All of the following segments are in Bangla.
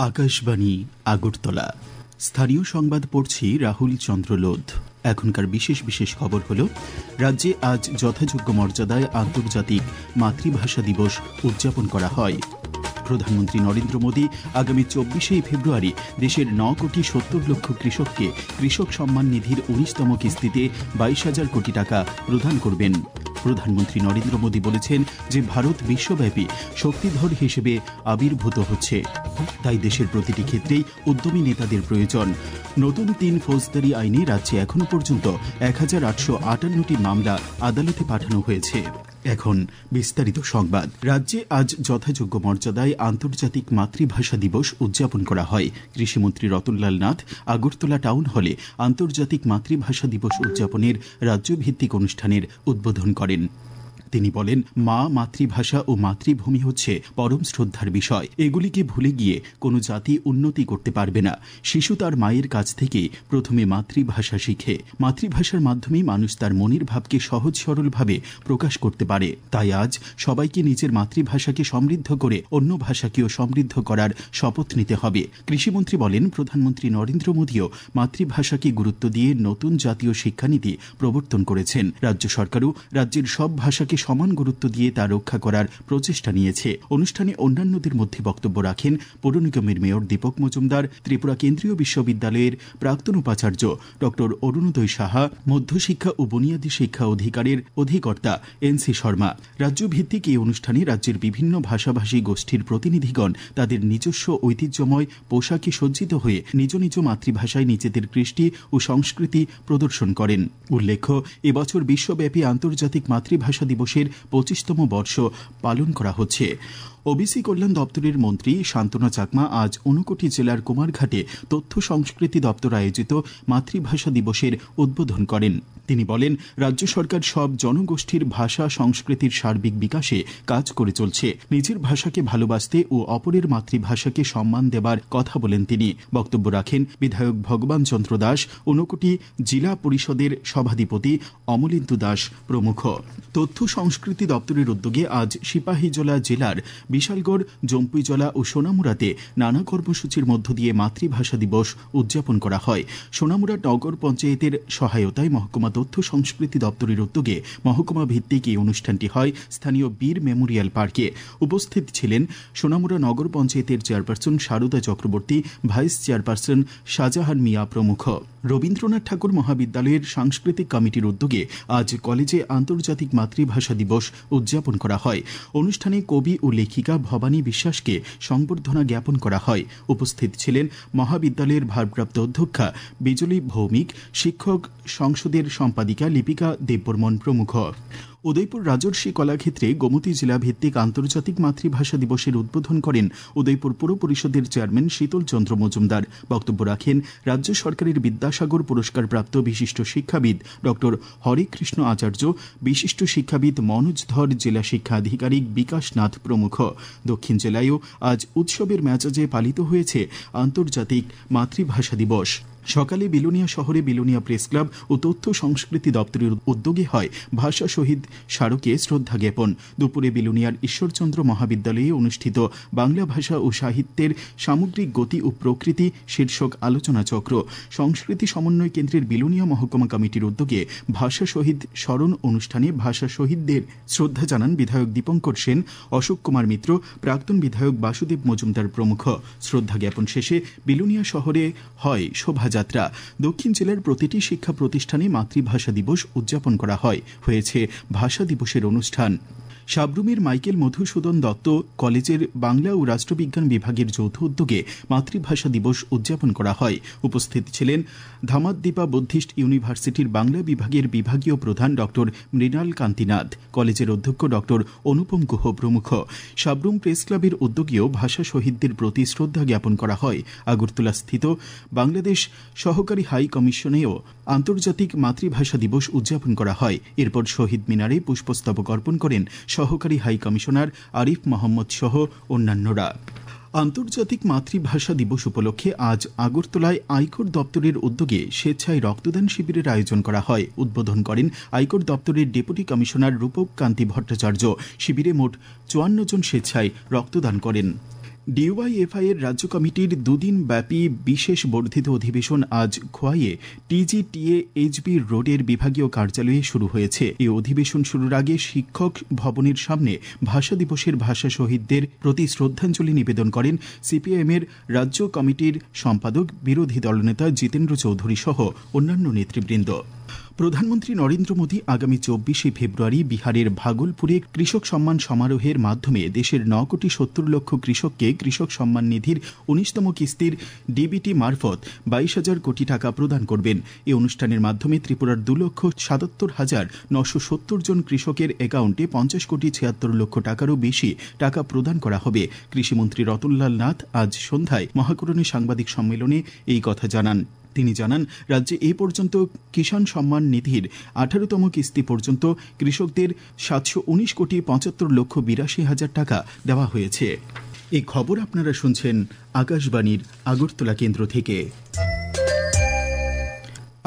আকাশবাণী আগরতলা। স্থানীয় সংবাদ পড়ছি রাহুল চন্দ্র লোধ। এখনকার বিশেষ বিশেষ খবর হল, রাজ্যে আজ যথাযোগ্য মর্যাদায় আন্তর্জাতিক মাতৃভাষা দিবস উদযাপন করা হয়। প্রধানমন্ত্রী নরেন্দ্র মোদী আগামী 24শে ফেব্রুয়ারি দেশের 9,70,00,000 কৃষককে কৃষক সম্মান নিধির 19তম কিস্তিতে 22,000 কোটি টাকা প্রদান করবেন। প্রধানমন্ত্রী নরেন্দ্র মোদী বলেছেন যে ভারত বিশ্বব্যাপী শক্তিধর হিসেবে আবির্ভূত হচ্ছে, তাই দেশের প্রতিটি ক্ষেত্রেই উদ্যমী নেতাদের প্রয়োজন। নতুন 3 ফৌজদারি আইনে রাজ্যে এখনো পর্যন্ত 1858টি মামলা আদালতে পাঠানো হয়েছে। এখন বিস্তারিত সংবাদ। রাজ্যে আজ যথাযোগ্য মর্যাদায় আন্তর্জাতিক মাতৃভাষা দিবস উদযাপন করা হয়। কৃষিমন্ত্রী রতনলাল নাথ আগরতলা টাউন হলে আন্তর্জাতিক মাতৃভাষা দিবস উদযাপনের রাজ্যভিত্তিক অনুষ্ঠানের উদ্বোধন করেন। তিনি বলেন, মা, মাতৃভাষা ও মাতৃভূমি হচ্ছে পরম শ্রদ্ধার বিষয়। এগুলিকে ভুলে গিয়ে কোনো জাতি উন্নতি করতে পারবে না। শিশু তার মায়ের কাছ থেকে প্রথমে মাতৃভাষা শিখে। মাতৃভাষার মাধ্যমেই মানুষ তার মনের ভাবকে সহজ সরলভাবে প্রকাশ করতে পারে। তাই আজ সবাইকে নিজের মাতৃভাষাকে সমৃদ্ধ করে অন্য ভাষাকেও সমৃদ্ধ করার শপথ নিতে হবে। কৃষিমন্ত্রী বলেন, প্রধানমন্ত্রী নরেন্দ্র মোদীও মাতৃভাষাকে গুরুত্ব দিয়ে নতুন জাতীয় শিক্ষানীতি প্রবর্তন করেছেন। রাজ্য সরকারও রাজ্যের সব ভাষাকে সমান গুরুত্ব দিয়ে তা রক্ষা করার প্রচেষ্টা নিয়েছে। অনুষ্ঠানে অন্যান্যদের মধ্যে বক্তব্য রাখেন পৌর নিগমের মেয়র দীপক মজুমদার, ত্রিপুরা কেন্দ্রীয় বিশ্ববিদ্যালয়ের প্রাক্তন উপাচার্য ডক্টর অরুণোদয় সাহা, মধ্যশিক্ষা ও বুনিয়াদী শিক্ষা অধিকারের অধিকর্তা এনসি শর্মা। রাজ্যভিত্তিক এই অনুষ্ঠানে রাজ্যের বিভিন্ন ভাষাভাষী গোষ্ঠীর প্রতিনিধিগণ তাদের নিজস্ব ঐতিহ্যময় পোশাকে সজ্জিত হয়ে নিজ নিজ মাতৃভাষায় নিজেদের কৃষ্টি ও সংস্কৃতি প্রদর্শন করেন। উল্লেখ্য, এবছর বিশ্বব্যাপী আন্তর্জাতিক মাতৃভাষা দিবসের 25তম বর্ষ পালন করা হচ্ছে। ওবিসি কল্যাণ দপ্তরের মন্ত্রী শান্তনা চাকমা আজ ঊনকোটি জেলার কুমারঘাটে তথ্য সংস্কৃতি দপ্তর আয়োজিত মাতৃভাষা দিবসের উদ্বোধন করেন। তিনি বলেন, রাজ্য সরকার সব জনগোষ্ঠীর ভাষা সংস্কৃতির সার্বিক বিকাশে কাজ করে চলছে। নিজের ভাষাকে ভালোবাসতে ও অপরের মাতৃভাষাকে সম্মান দেবার কথা বলেন তিনি। বক্তব্য রাখেন বিধায়ক ভগবান চন্দ্র দাস, ঊনকোটি জেলা পরিষদের সভাধিপতি অমলেন্দু দাস প্রমুখ। তথ্য সংস্কৃতি দপ্তরের উদ্যোগে আজ সিপাহীজলা জেলার বিশালগড়, জম্পুইজলা ও সোনামুড়াতে নানা কর্মসূচির মধ্য দিয়ে মাতৃভাষা দিবস উদযাপন করা হয়। সোনামুড়া নগর পঞ্চায়েতের সহায়তায় মহকুমা তথ্য সংস্কৃতি দপ্তরের উদ্যোগে মহকুমা ভিত্তিক এই অনুষ্ঠানটি হয় স্থানীয় বীর মেমোরিয়াল পার্কে। উপস্থিত ছিলেন সোনামুড়া নগর পঞ্চায়েতের chairperson Sharada Chakraborty, vice chairperson Shahjahan Miah প্রমুখ। রবীন্দ্রনাথ ঠাকুর মহাবিদ্যালয়ের সাংস্কৃতিক কমিটির উদ্যোগে আজ কলেজে আন্তর্জাতিক মাতৃভাষা দিবস উদযাপন করা হয়। অনুষ্ঠানে কবি ও লেখিকা ভবানী বিশ্বাসকে সংবর্ধনা জ্ঞাপন করা হয়। উপস্থিত ছিলেন মহাবিদ্যালয়ের ভারপ্রাপ্ত অধ্যক্ষা বিজলী ভৌমিক, শিক্ষক সংসদের সম্পাদিকা লিপিকা দেববর্মন প্রমুখ। উদয়পুর রাজর্ষি কলাক্ষেত্রে গোমতী জেলা ভিত্তিক আন্তর্জাতিক মাতৃভাষা দিবসের উদ্বোধন করেন উদয়পুর পুর পরিষদের চেয়ারম্যান শীতল চন্দ্র মজুমদার। বক্তব্য রাখেন রাজ্য সরকারের বিদ্যাসাগর পুরস্কারপ্রাপ্ত বিশিষ্ট শিক্ষাবিদ ডক্টর হরেকৃষ্ণ আচার্য, বিশিষ্ট শিক্ষাবিদ মনোজ ধর, জেলা শিক্ষা আধিকারিক বিকাশ নাথ প্রমুখ। দক্ষিণ জেলায়ও আজ উৎসবের মেজাজে পালিত হয়েছে আন্তর্জাতিক মাতৃভাষা দিবস। সকালে বিলোনিয়া শহরে বিলোনিয়া প্রেস ক্লাব ও তথ্য সংস্কৃতি দপ্তরের উদ্যোগে হয় ভাষা শহীদ স্মারকে শ্রদ্ধা জ্ঞাপন। দুপুরে বিলোনিয়ার ঈশ্বরচন্দ্র মহাবিদ্যালয়ে অনুষ্ঠিত বাংলা ভাষা ও সাহিত্যের সামগ্রিক গতি ও প্রকৃতি শীর্ষক আলোচনা চক্র। সংস্কৃতি সমন্বয় কেন্দ্রের বিলোনিয়া মহকুমা কমিটির উদ্যোগে ভাষা শহীদ স্মরণ অনুষ্ঠানে ভাষা শহীদদের শ্রদ্ধা জানান বিধায়ক দীপঙ্কর সেন, অশোক কুমার মিত্র, প্রাক্তন বিধায়ক বাসুদেব মজুমদার প্রমুখ। শ্রদ্ধা জ্ঞাপন শেষে বিলোনিয়া শহরে হয় শোভাযাত্রা। দক্ষিণ জেলার প্রতিটি শিক্ষা প্রতিষ্ঠানে মাতৃভাষা দিবস উদযাপন করা হয়। হয়েছে ভাষা দিবসের অনুষ্ঠান। সাবরুমের মাইকেল মধুসূদন দত্ত কলেজের বাংলা ও রাষ্ট্রবিজ্ঞান বিভাগের যৌথ উদ্যোগে মাতৃভাষা দিবস উদযাপন করা হয়। উপস্থিত ছিলেন ধামাদ্দীপা বুদ্ধিস্ট ইউনিভার্সিটির বাংলা বিভাগের বিভাগীয় প্রধান ডক্টর মৃণাল কান্তিনাথ, কলেজের অধ্যক্ষ ডক্টর অনুপম গুহ প্রমুখ। সাবরুম প্রেস ক্লাবের উদ্যোগেও ভাষা শহীদদের প্রতি শ্রদ্ধা জ্ঞাপন করা হয়। আগরতলা স্থিত বাংলাদেশ সহকারী হাই কমিশনেও আন্তর্জাতিক মাতৃভাষা দিবস উদযাপন করা হয়। এরপর শহীদ মিনারে পুষ্পস্তবক অর্পণ করেন সহকারী হাই কমিশনার আরিফ মোহাম্মদ সহ অন্যান্যরা। আন্তর্জাতিক মাতৃভাষা দিবস উপলক্ষে আজ আগরতলায় আয়কর দপ্তরের উদ্যোগে স্বেচ্ছায় রক্তদান শিবিরের আয়োজন করা হয়। উদ্বোধন করেন আয়কর দপ্তরের ডেপুটি কমিশনার রূপক কান্তি ভট্টাচার্য। শিবিরে মোট 54 জন স্বেচ্ছায় রক্তদান করেন। ডিওয়াইএফআই এর রাজ্য কমিটির দুদিন ব্যাপী বিশেষ বর্ধিত অধিবেশন আজ খোয়াইয়ে TGTA-HB রোডের বিভাগীয় কার্যালয়ে শুরু হয়েছে। এই অধিবেশন শুরুর আগে শিক্ষক ভবনের সামনে ভাষা দিবসের ভাষা শহীদদের প্রতি শ্রদ্ধাঞ্জলি নিবেদন করেন সিপিআইএম এর রাজ্য কমিটির সম্পাদক বিরোধী দলনেতা জিতেন্দ্র চৌধুরী সহ অন্যান্য নেতৃবৃন্দ। প্রধানমন্ত্রী নরেন্দ্র মোদী আগামী 24শে ফেব্রুয়ারি বিহারের ভাগলপুরে কৃষক সম্মান সমারোহের মাধ্যমে দেশের 9,70,00,000 কৃষককে কৃষক সম্মান নিধির 19তম কিস্তির ডিবিটি মারফত 22,000 কোটি টাকা প্রদান করবেন। এই অনুষ্ঠানের মাধ্যমে ত্রিপুরার 2,77,970 জন কৃষকের অ্যাকাউন্টে 50,76,00,000 টাকারও বেশি টাকা প্রদান করা হবে। কৃষিমন্ত্রী রতনলাল নাথ আজ সন্ধ্যায় মহাকরণে সাংবাদিক সম্মেলনে এই কথা জানান। তিনি জানান, রাজ্যে এই পর্যন্ত কিষাণ সম্মান নিধির 18তম কিস্তি পর্যন্ত কৃষকদের 719,75,82,000 টাকা দেওয়া হয়েছে। এই খবর আপনারা শুনছেন আকাশবাণীর আগরতলা কেন্দ্র থেকে।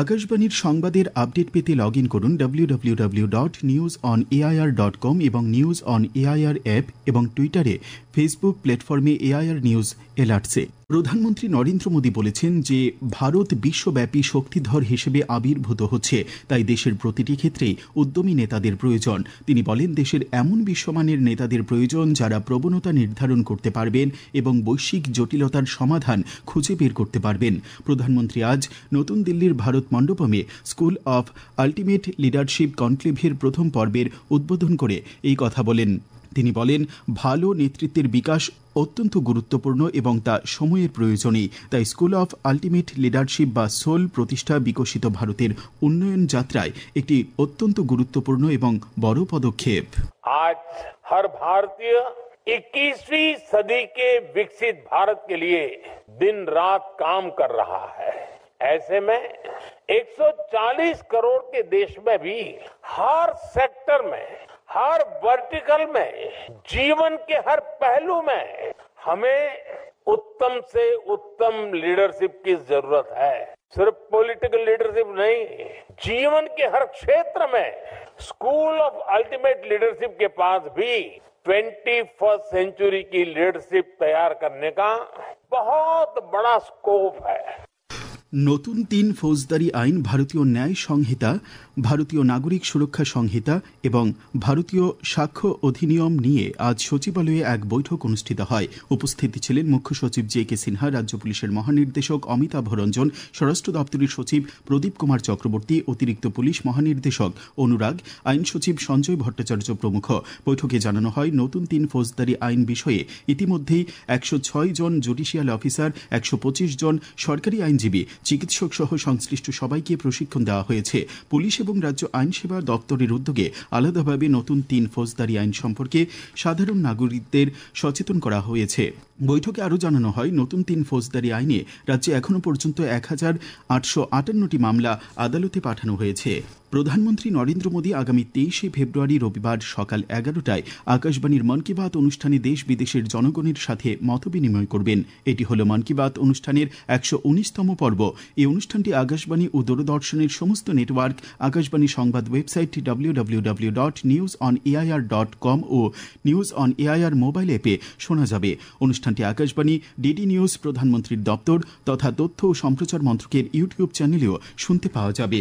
আকাশবাণীর সংবাদের আপডেট পেতে লগ ইন করুন www.newsonair.com এবং নিউজ অন এআইআর অ্যাপ এবং টুইটারে ফেসবুক প্ল্যাটফর্মে এআইআর নিউজ এলার্টসে। প্রধানমন্ত্রী নরেন্দ্র মোদী বলেছেন যে ভারত বিশ্বব্যাপী শক্তিধর হিসেবে আবির্ভূত হচ্ছে, তাই দেশের প্রতিটি ক্ষেত্রেই উদ্যমী নেতাদের প্রয়োজন। তিনি বলেন, দেশের এমন বিশ্বমানের নেতাদের প্রয়োজন যারা প্রবণতা নির্ধারণ করতে পারবেন এবং বৈশ্বিক জটিলতার সমাধান খুঁজে বের করতে পারবেন। প্রধানমন্ত্রী আজ নতুন দিল্লির ভারত মণ্ডপমে স্কুল অফ আল্টিমেট লিডারশিপ কনক্লেভের প্রথম পর্বের উদ্বোধন করে এই কথা বলেন। তিনি বলেন, ভালো নেতৃত্বের বিকাশ অত্যন্ত গুরুত্বপূর্ণ এবং তা সময়ের প্রয়োজনেই। তাই স্কুল অফ আল্টিমেট লিডারশিপ বা সোল প্রতিষ্ঠা বিকশিত ভারতের উন্নয়ন যাত্রায় একটি অত্যন্ত গুরুত্বপূর্ণ এবং বড় পদক্ষেপ। আজ হর ভারতীয় 21वीं सदी के विकसित भारत के लिए दिन रात काम कर रहा है। ऐसे में 140 करोड़ के देश में भी हर सेक्टर में, हर वर्टिकल में, जीवन के हर पहलू में हमें उत्तम से उत्तम लीडरशिप की जरूरत है। सिर्फ पॉलिटिकल लीडरशिप नहीं, जीवन के हर क्षेत्र में स्कूल ऑफ अल्टीमेट लीडरशिप के पास भी 21st सेंचुरी की लीडरशिप तैयार करने का बहुत बड़ा स्कोप है। নতুন 3 ফৌজদারি আইন, ভারতীয় ন্যায় সংহিতা, ভারতীয় নাগরিক সুরক্ষা সংহিতা এবং ভারতীয় সাক্ষ্য অধিনিয়ম নিয়ে আজ সচিবালয়ে এক বৈঠক অনুষ্ঠিত হয়। উপস্থিত ছিলেন মুখ্য সচিব JK সিনহা, রাজ্য পুলিশের মহানির্দেশক অমিতাভ রঞ্জন, স্বরাষ্ট্র দপ্তরের সচিব প্রদীপ কুমার চক্রবর্তী, অতিরিক্ত পুলিশ মহানির্দেশক অনুরাগ, আইন সচিব সঞ্জয় ভট্টাচার্য প্রমুখ। বৈঠকে জানানো হয়, নতুন 3 ফৌজদারি আইন বিষয়ে ইতিমধ্যেই 106 জন জুডিশিয়াল অফিসার, 125 জন সরকারি আইনজীবী, চিকিৎসক সহ সংশ্লিষ্ট সবাইকে প্রশিক্ষণ দেওয়া হয়েছে। পুলিশ এবং রাজ্য আইন সেবা দপ্তরের উদ্যোগে আলাদাভাবে নতুন 3 ফৌজদারি আইন সম্পর্কে সাধারণ নাগরিকদের সচেতন করা হয়েছে। বৈঠকে আরও জানানো হয়, নতুন 3 ফৌজদারি আইনে রাজ্যে এখনও পর্যন্ত 1858টি মামলা আদালতে পাঠানো হয়েছে। প্রধানমন্ত্রী নরেন্দ্র মোদী আগামী 23শে ফেব্রুয়ারি রবিবার সকাল 11টায় আকাশবাণীর মন কি বাত অনুষ্ঠানে দেশ বিদেশের জনগণের সাথে মতবিনিময় করবেন। এটি হল মন কি বাত অনুষ্ঠানের 119তম পর্ব। এই অনুষ্ঠানটি আকাশবাণী ও দূরদর্শনের সমস্ত নেটওয়ার্ক, আকাশবাণী সংবাদ ওয়েবসাইট www.newsonair.com ও নিউজ অন এআইআর মোবাইল অ্যাপে শোনা যাবে। অনুষ্ঠানটি আকাশবাণী, ডিডি নিউজ, প্রধানমন্ত্রীর দপ্তর তথা তথ্য ও সম্প্রচার মন্ত্রকের ইউটিউব চ্যানেলেও শুনতে পাওয়া যাবে।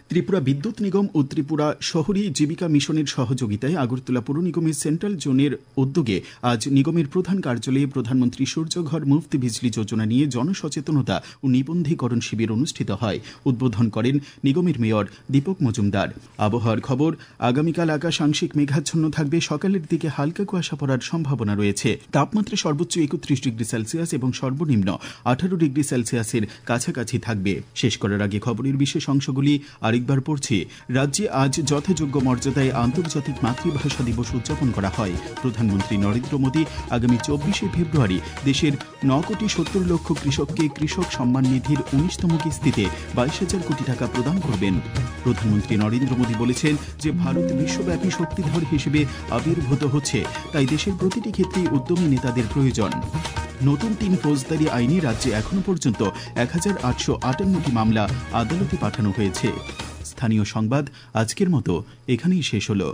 ত্রিপুরা বিদ্যুৎ নিগম ও ত্রিপুরা শহরী জীবিকা মিশনের সহযোগিতায় আগরতলা পৌর নিগমের সেন্ট্রাল জোনের উদ্যোগে আজ নিগমের প্রধান কার্যালয়ে প্রধানমন্ত্রী সূর্যঘর মুফত বিজলি যোজনা নিয়ে জনসচেতনতা ও নিবন্ধীকরণ শিবির অনুষ্ঠিত হয়। উদ্বোধন করেন নিগমের মেয়র দীপক মজুমদার। আবহাওয়ার খবর, আগামীকাল আকাশ আংশিক মেঘাচ্ছন্ন থাকবে। সকালের দিকে হালকা কুয়াশা পড়ার সম্ভাবনা রয়েছে। তাপমাত্রা সর্বোচ্চ 31 ডিগ্রি সেলসিয়াস এবং সর্বনিম্ন 18 ডিগ্রি সেলসিয়াসের কাছাকাছি থাকবে। শেষ করার আগে খবরের বিশেষ অংশগুলি আরেকবার পড়ছি। রাজ্যে আজ যথাযোগ্য মর্যাদায় আন্তর্জাতিক মাতৃভাষা দিবস উদযাপন করা হয়। প্রধানমন্ত্রী নরেন্দ্র মোদী আগামী 24শে ফেব্রুয়ারি দেশের 9,70,00,000 কৃষককে কৃষক সম্মান নিধির 19তম কিস্তিতে 22,000 কোটি টাকা প্রদান করবেন। প্রধানমন্ত্রী নরেন্দ্র মোদী বলেছেন যে ভারত বিশ্বব্যাপী শক্তিধর হিসেবে আবির্ভূত হচ্ছে, তাই দেশের প্রতিটি ক্ষেত্রেই উদ্যমী নেতাদের প্রয়োজন। নতুন 3 ফৌজদারি আইনে রাজ্যে এখনও পর্যন্ত 1858টি মামলা আদালতে পাঠানো হয়েছে। স্থানীয় সংবাদ আজকের মতো এখানেই শেষ হলো।